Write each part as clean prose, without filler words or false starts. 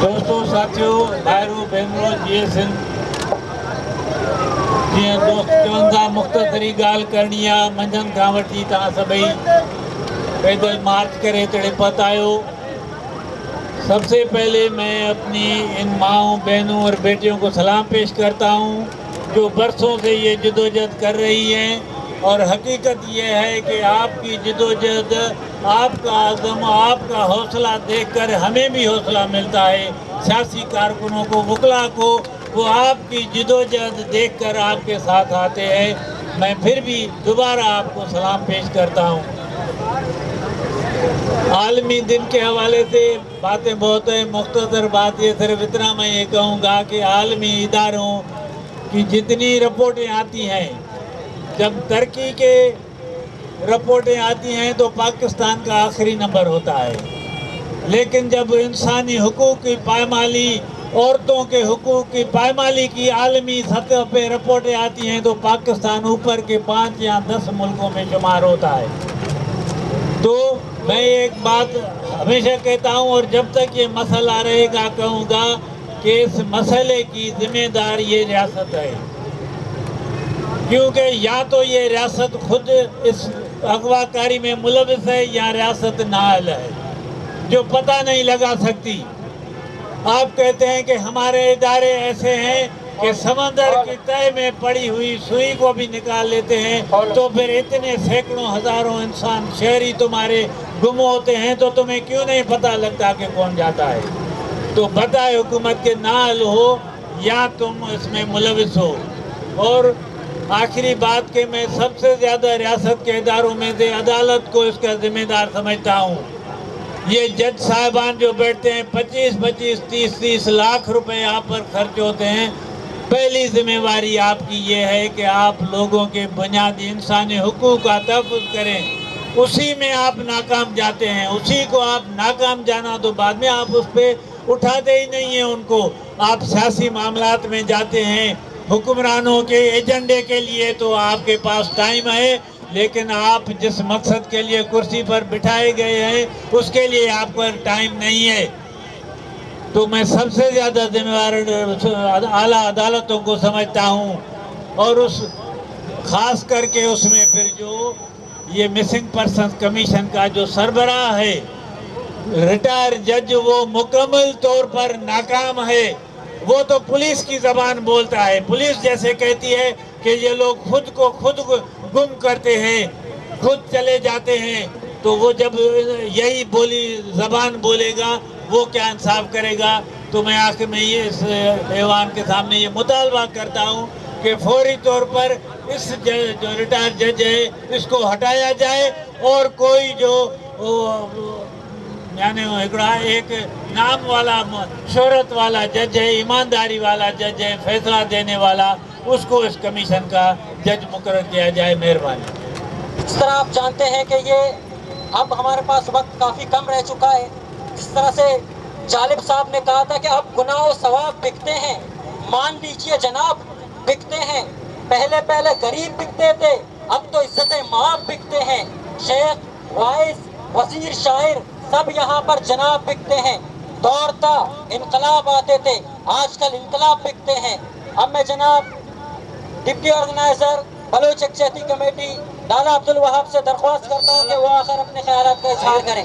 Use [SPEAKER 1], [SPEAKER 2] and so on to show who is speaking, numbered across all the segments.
[SPEAKER 1] दोस्तों साथियों भाइयों बहनों जीअं दोस्त चवनि था मुख़्तसरी ॻाल्हि करणी आहे मंझंदि खां वठी तव्हां सभई पैदल मार्च करे हिते पहुंच आयो। सबसे पहले मैं अपनी इन माँओं बहनों और बेटियों को सलाम पेश करता हूँ जो बरसों से ये जदोजहद कर रही हैं और हकीकत ये है कि आपकी जदोजहद, आपका आज़म, आपका हौसला देखकर हमें भी हौसला मिलता है। सियासी कारकुनों को, वकला को, वो आपकी जदोजहद देखकर आपके साथ आते हैं। मैं फिर भी दोबारा आपको सलाम पेश करता हूँ। आलमी दिन के हवाले से बातें बहुत हैं, मुख्तसर बात ये सिर्फ इतना मैं ये कहूँगा कि आलमी इदारों की जितनी रिपोर्टें आती हैं, जब तरक्की के रिपोर्टें आती हैं तो पाकिस्तान का आखिरी नंबर होता है, लेकिन जब इंसानी हुकूक की पायमाली, औरतों के हुकूक की पायमाली की आलमी सतह पे रिपोर्टें आती हैं तो पाकिस्तान ऊपर के 5 या 10 मुल्कों में शुमार होता है। तो मैं एक बात हमेशा कहता हूँ और जब तक ये मसला रहेगा कहूँगा कि इस मसले की जिम्मेदार ये रियासत है, क्योंकि या तो ये रियासत खुद इस अगवाकारी में मुलविस है या रियासत नाअहल है जो पता नहीं लगा सकती। आप कहते हैं कि हमारे इदारे ऐसे हैं कि समंदर की तह में पड़ी हुई सुई को भी निकाल लेते हैं, तो फिर इतने सैकड़ों हजारों इंसान शहरी तुम्हारे गुम होते हैं तो तुम्हें क्यों नहीं पता लगता कि कौन जाता है? तो बताए हुकूमत के नाअहल हो या तुम इसमें मुलविस हो। और आखिरी बात कि मैं सबसे ज़्यादा रियासत के इदारों में से अदालत को इसका जिम्मेदार समझता हूँ। ये जज साहबान जो बैठते हैं 25-25, 30-30 लाख रुपए आप पर खर्च होते हैं। पहली जिम्मेवारी आपकी ये है कि आप लोगों के बुनियादी इंसानी हुकूक का तहफ़्फ़ुज़ करें। उसी में आप नाकाम जाते हैं, उसी को आप नाकाम जाना तो बाद में आप उस पर उठाते ही नहीं हैं उनको। आप सियासी मामलात में जाते हैं हुक्मरानों के एजेंडे के लिए, तो आपके पास टाइम है, लेकिन आप जिस मकसद के लिए कुर्सी पर बिठाए गए हैं उसके लिए आपको टाइम नहीं है। तो मैं सबसे ज़्यादा जिम्मेवार आला अदालतों को समझता हूँ और उस खास करके उसमें फिर जो ये मिसिंग पर्सन कमीशन का जो सरबराह है रिटायर जज, वो मुकम्मल तौर पर नाकाम है। वो तो पुलिस की ज़बान बोलता है, पुलिस जैसे कहती है कि ये लोग खुद को खुद गुम करते हैं, खुद चले जाते हैं, तो वो जब यही ज़बान बोलेगा वो क्या इंसाफ करेगा? तो मैं आखिर में ये इस ऐवान के सामने ये मुतालबा करता हूँ कि फौरी तौर पर इस जो रिटायर जज है इसको हटाया जाए और कोई जो यानी एक नाम वाला, शोहरत वाला जज है, ईमानदारी वाला जज है, फैसला देने वाला, उसको इस कमीशन का जज मुकर्रर किया जाए। मेहरबानी।
[SPEAKER 2] इस तरह आप जानते हैं कि ये अब हमारे पास वक्त काफ़ी कम रह चुका है। जिस तरह से जालिब साहब ने कहा था कि अब गुनाह और सवाब बिकते हैं, मान लीजिए जनाब बिकते हैं। पहले पहले गरीब बिकते थे, अब तो इज्जत माँ बिकते हैं। शेख, वाइस, वजीर, शायर सब यहाँ पर जनाब बिकते हैं। दौर था इनकलाब आते थे, आजकल इनकलाब बिकते हैं। अब मैं जनाब डिप्टी ऑर्गेनाइजर बलोच यकजहती कमेटी लाला अब्दुल वहाब से दरख्वास्त करता हूँ कि वो आकर अपने ख्यालात का इजहार करें।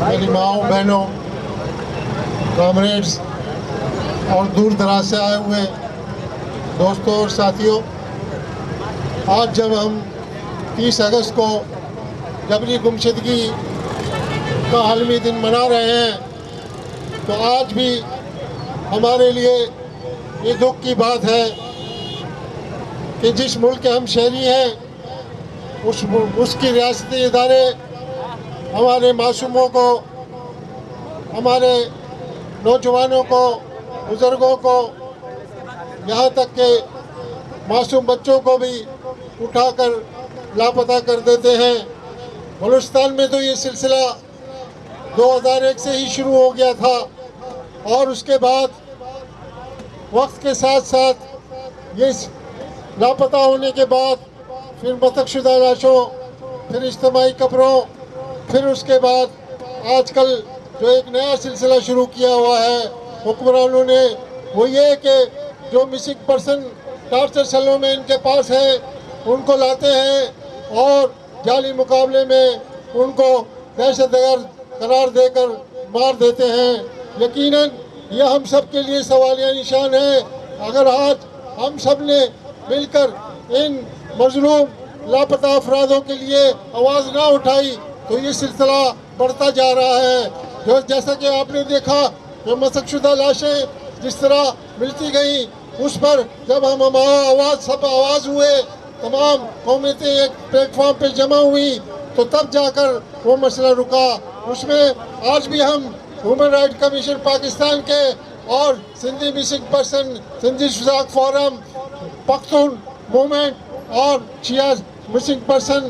[SPEAKER 3] मेरी माँओं, बहनों, कॉमरेड्स और दूर दराज से आए हुए दोस्तों और साथियों, आज जब हम 30 अगस्त को जबरी गुमशुदगी का आलमी दिन मना रहे हैं, तो आज भी हमारे लिए ये दुख की बात है कि जिस मुल्क के हम शहरी हैं उसकी रियासती इदारे हमारे मासूमों को, हमारे नौजवानों को, बुज़ुर्गों को, यहाँ तक के मासूम बच्चों को भी उठाकर लापता कर देते हैं। बलूचिस्तान में तो ये सिलसिला 2001 से ही शुरू हो गया था और उसके बाद वक्त के साथ साथ ये लापता होने के बाद फिर मतकशुदा लाशों, फिर इज्तिमाई कब्रों, फिर उसके बाद आजकल जो एक नया सिलसिला शुरू किया हुआ है हुक्मरानों ने, वो ये कि जो मिसिंग पर्सन टार्चर सेलों में इनके पास है उनको लाते हैं और जाली मुकाबले में उनको दहशतगर्द करार देकर मार देते हैं। यकीनन ये हम सब के लिए सवालिया निशान है। अगर आज हम सब ने मिलकर इन मजलूम लापता अफरादों के लिए आवाज़ ना उठाई तो ये सिलसिला बढ़ता जा रहा है। जैसा कि आपने देखा कि मसकशुदा लाशें जिस तरह मिलती गई, उस पर जब हम सब आवाज़ हुए, तमाम कौमें एक प्लेटफॉर्म पर जमा हुई, तो तब जाकर वो मसला रुका। उसमें आज भी हम ह्यूमन राइट कमीशन पाकिस्तान के और सिंधी मिसिंग पर्सन, सिंधी शुजाक फोरम, पख्तून मूवमेंट और Shia missing person,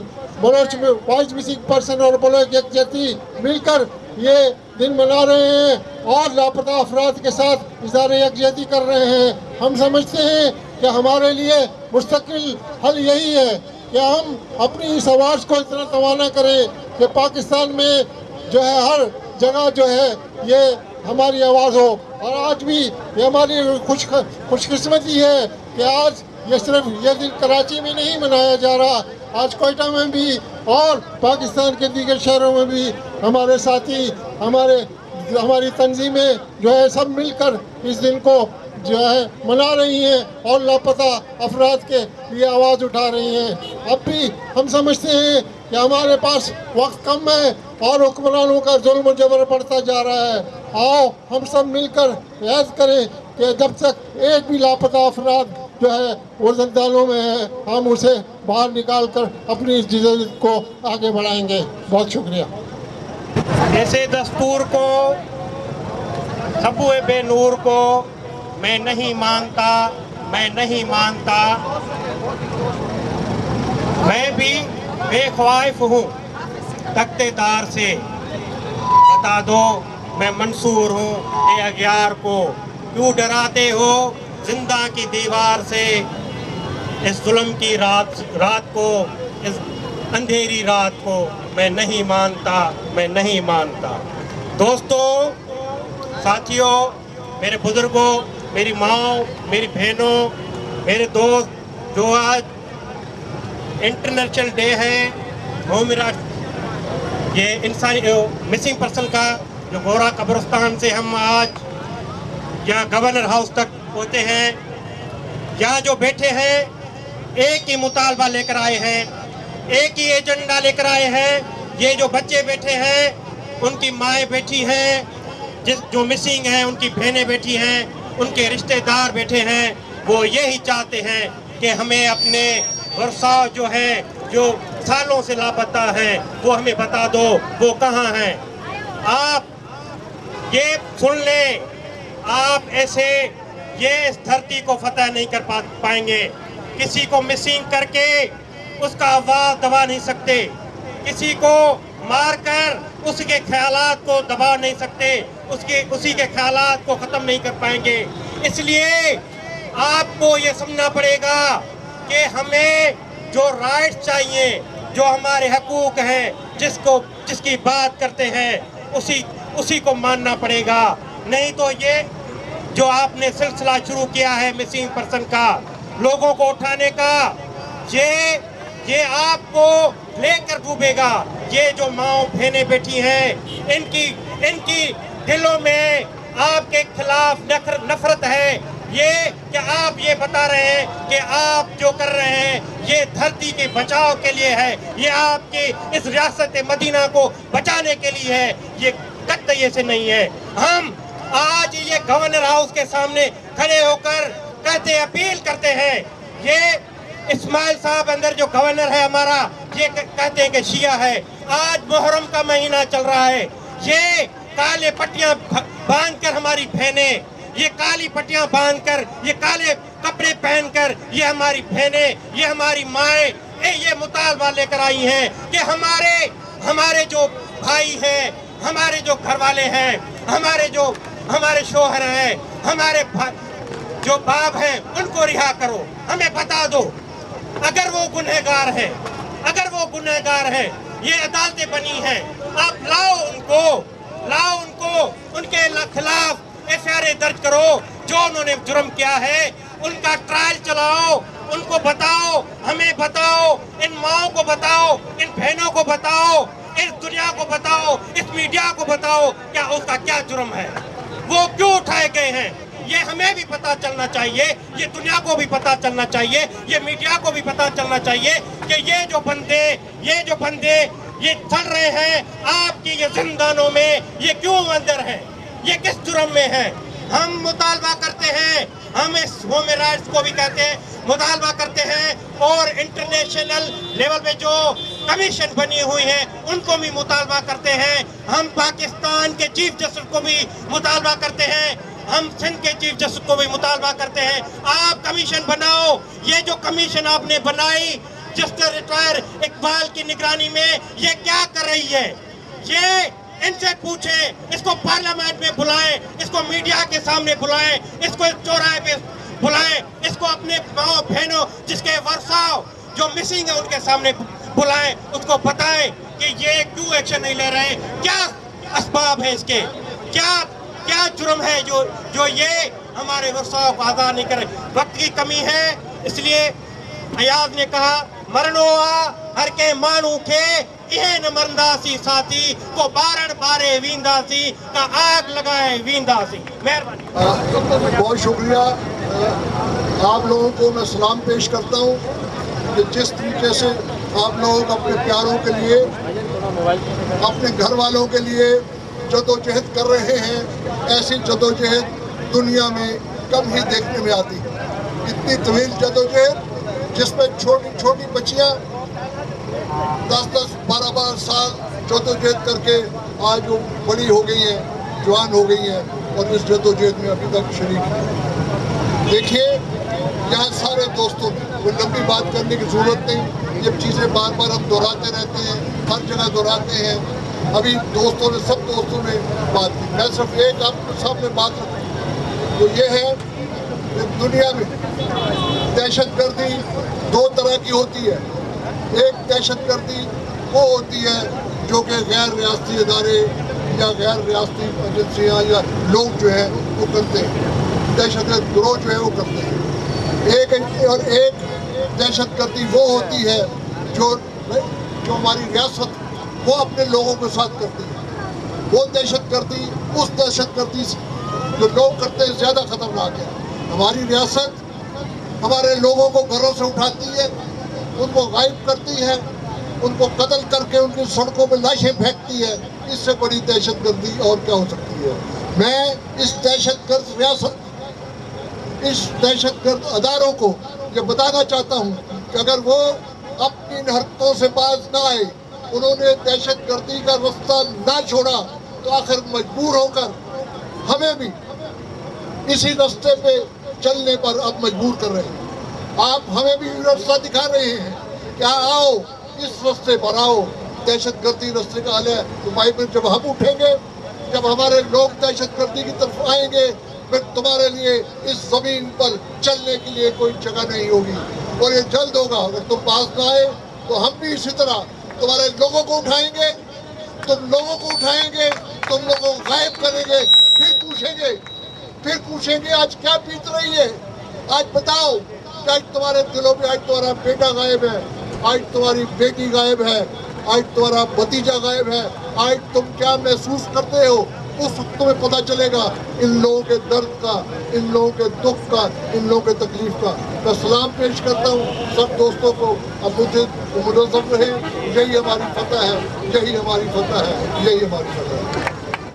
[SPEAKER 3] Baloch voice missing person और बलोच यकजहती मिलकर ये दिन मना रहे हैं और लापता अफराद के साथ इज़हार यकजहती कर रहे हैं। हम समझते हैं कि हमारे लिए मुस्तकिल हल यही है कि हम अपनी इस आवाज़ को इतना तवाना करें कि पाकिस्तान में जो है हर जगह जो है ये हमारी आवाज़ हो। और आज भी ये हमारी खुशकिस्मती है कि आज ये सिर्फ ये दिन कराची में नहीं मनाया जा रहा, आज कोयटा में भी और पाकिस्तान के दीगर शहरों में भी हमारे साथी, हमारी तंजीमें जो है सब मिलकर इस दिन को जो है मना रही हैं और लापता अफराद के लिए आवाज़ उठा रही हैं। अब भी हम समझते हैं कि हमारे पास वक्त कम है और हुक्मरानों का जुल्म जबर बढ़ता जा रहा है। आओ हम सब मिलकर याद करें कि जब तक एक भी लापता अफराद जो है वो ज़ंदानों में है, हम उसे बाहर निकाल कर अपनी इस जिद्द को आगे बढ़ाएंगे। बहुत शुक्रिया।
[SPEAKER 4] ऐसे दस्तूर को, सबूए बेनूर को मैं नहीं मानता, मैं नहीं मानता। मैं भी बेख्वाइफ हूँ तख्तेदार से, बता दो मैं मंसूर हूँ ए अगियार को। क्यों डराते हो जिंदा की दीवार से, इस जुल्म की रात को, इस अंधेरी रात को मैं नहीं मानता, मैं नहीं मानता। दोस्तों, साथियों, मेरे बुजुर्गों, मेरी माँ, मेरी बहनों, मेरे दोस्त, जो आज इंटरनेशनल डे है ये इंसानी मिसिंग पर्सन का, जो गोरा कब्रिस्तान से हम आज यहाँ गवर्नर हाउस तक पहुँचे हैं, यहाँ जो बैठे हैं एक ही मुतालबा लेकर आए हैं, एक ही एजेंडा लेकर आए हैं। ये जो बच्चे बैठे हैं, उनकी माएँ बैठी हैं, जो मिसिंग हैं उनकी बहनें बैठी हैं, उनके रिश्तेदार बैठे हैं, वो यही चाहते हैं कि हमें अपने वर्षा जो है, जो सालों से लापता हैं, वो हमें बता दो वो कहाँ हैं। आप ये सुन लें, आप ऐसे ये इस धरती को फतह नहीं कर पाएंगे। किसी को मिसिंग करके उसका आवाज़ दबा नहीं सकते, किसी को मारकर उसके ख्यालात को दबा नहीं सकते, उसी के ख्यालात को ख़त्म नहीं कर पाएंगे। इसलिए आपको ये समझना पड़ेगा कि हमें जो राइट्स चाहिए, जो हमारे हकूक़ हैं, जिसकी बात करते हैं, उसी को मानना पड़ेगा। नहीं तो ये जो आपने सिलसिला शुरू किया है मिसिंग पर्सन का, लोगों को उठाने का, ये आपको लेकर डूबेगा। ये जो माँ बहनें बैठी हैं, इनकी दिलों में आपके खिलाफ नफरत है। ये कि आप ये बता रहे हैं कि आप जो कर रहे हैं ये धरती के बचाव के लिए है, ये आपकी इस रियासत मदीना को बचाने के लिए है, ये कतई से नहीं है। हम आज ये गवर्नर हाउस के सामने खड़े होकर कहते अपील करते हैं, ये इस्माइल साहब अंदर जो गवर्नर है हमारा, ये कहते हैं कि शिया है। आज मुहर्रम का महीना चल रहा है, ये काले पट्टियां बांधकर हमारी बहनें, ये काली पट्टियां बांधकर, ये काले कपड़े पहनकर, ये हमारी बहनें, ये हमारी माएँ ये मुतालबा लेकर आई हैं कि हमारे जो भाई हैं, हमारे जो घर वाले हैं, हमारे शोहर हैं, हमारे जो बाप हैं, उनको रिहा करो। हमें बता दो अगर वो गुनहगार हैं, अगर वो गुनहगार है, ये अदालतें बनी हैं, आप लाओ उनको उनके खिलाफ एफआईआर दर्ज करो, जो उन्होंने जुर्म किया है उनका ट्रायल चलाओ, उनको बताओ, हमें बताओ, इन माओं को बताओ, इन बहनों को बताओ, इस दुनिया को बताओ, इस मीडिया को बताओ क्या उसका क्या जुर्म है, वो क्यों उठाए गए हैं, ये हमें भी पता चलना चाहिए, ये दुनिया को भी पता चलना चाहिए, ये मीडिया को भी पता चलना चाहिए कि ये जो बंदे ये चल रहे हैं आपकी ये जिंदानों में, ये क्यों अंदर हैं, ये किस जुर्म में है। हम मुतालबा करते हैं, हम इस ह्यूमन राइट्स को भी कहते हैं, मुतालबा करते हैं, और इंटरनेशनल लेवल पे जो कमीशन बनी हुई है उनको भी मुतालबा करते हैं, हम पाकिस्तान के चीफ जस्टिस को भी मुतालबा करते हैं, हम सिंध के चीफ जस्टिस को भी मुतालबा करते हैं, आप कमीशन बनाओ। ये जो कमीशन आपने बनाई जस्टिस रिटायर इकबाल की निगरानी में, ये क्या कर रही है, ये इनसे पूछें, इसको पार्लियामेंट में बुलाएं, इसको मीडिया के सामने बुलाएं, इसको इस चौराहे पे बुलाएं, इसको अपने माओ बहनों जिसके वर्षाव जो मिसिंग है उनके सामने बुलाएं, उसको बताएं कि ये क्यों एक्शन नहीं ले रहे हैं, क्या असबाब है इसके, क्या जुर्म है जो ये हमारे वर्षाव को आज़ाद नहीं करे। वक्त की कमी है, इसलिए अयाज ने कहा मरणो हर के मानू के इहे न मरंदासी साथी को बारन बारे वींदासी का आग लगाए वींदासी। मेहरबानी।
[SPEAKER 3] बहुत शुक्रिया। आप लोगों को मैं सलाम पेश करता हूँ कि जिस तरीके से आप लोग अपने प्यारों के लिए, अपने घर वालों के लिए जदोजहद कर रहे हैं, ऐसी जदोजहद दुनिया में कम ही देखने में आती है। इतनी तवील जदोजहद जिसमें छोटी छोटी बच्चियाँ 10-10, 12-12 साल जदोजहद करके आज वो बड़ी हो गई हैं, जवान हो गई हैं, और इस जदोजहद में अभी तक शरीक हैं। देखिए यहाँ सारे दोस्तों ने कोई लंबी बात करने की ज़रूरत नहीं, ये चीज़ें बार बार हम दोहराते रहते हैं, हर जगह दोहराते हैं। अभी सब दोस्तों ने बात की, मैं सिर्फ एक आपके सामने बात रखूँ, तो ये है कि दुनिया में दहशतगर्दी दो तरह की होती है। एक दहशतगर्दी वो होती है जो कि गैर रियासती इदारे या गैर रियासती एजेंसियाँ या लोग जो है वो करते हैं, दहशतगर्द गिरोह जो है वो करते हैं। एक दहशतगर्दी वो होती है जो हमारी रियासत वो अपने लोगों के साथ करती है। वो दहशतगर्दी उस दहशतगर्दी जो लोग करते हैं ज़्यादा खतरनाक है। हमारी रियासत हमारे लोगों को घरों से उठाती है, उनको गायब करती है, उनको कत्ल करके उनकी सड़कों में लाशें फेंकती है। इससे बड़ी दहशतगर्दी और क्या हो सकती है। मैं इस दहशतगर्द रियासत, इस दहशतगर्द अदारों को ये बताना चाहता हूँ कि अगर वो अपनी इन हरकतों से बाज ना आए, उन्होंने दहशतगर्दी का रास्ता ना छोड़ा, तो आखिर मजबूर होकर हमें भी इसी रास्ते पे चलने पर अब मजबूर कर रहे हैं। आप हमें भी रास्ता दिखा रहे हैं, क्या आओ इस रास्ते पर आओ, दहशतगर्दी रास्ते का हाल है। तो भाई बहन, जब हम उठेंगे, जब हमारे लोग दहशतगर्दी की तरफ आएंगे, फिर तुम्हारे लिए इस जमीन पर चलने के लिए कोई जगह नहीं होगी, और ये जल्द होगा। अगर तुम पास ना आए तो हम भी इसी तरह तुम्हारे लोगों को उठाएंगे, तुम लोगों को उठाएंगे, तुम लोगों को गायब करेंगे, फिर पूछेंगे आज क्या बीत रही है, आज बताओ कि आज तुम्हारे दिलों में आज तुम्हारा बेटा गायब है, आज तुम्हारी बेटी गायब है, आज तुम्हारा भतीजा गायब है, आज तुम क्या महसूस करते हो। उस वक्त तुम्हें पता चलेगा इन लोगों के दर्द का, इन लोगों के दुख का, इन लोगों के तकलीफ का। मैं सलाम पेश करता हूँ सब दोस्तों को। अब मुझे रहे, यही हमारी फतह है, यही हमारी फतह है, यही हमारी फतह है।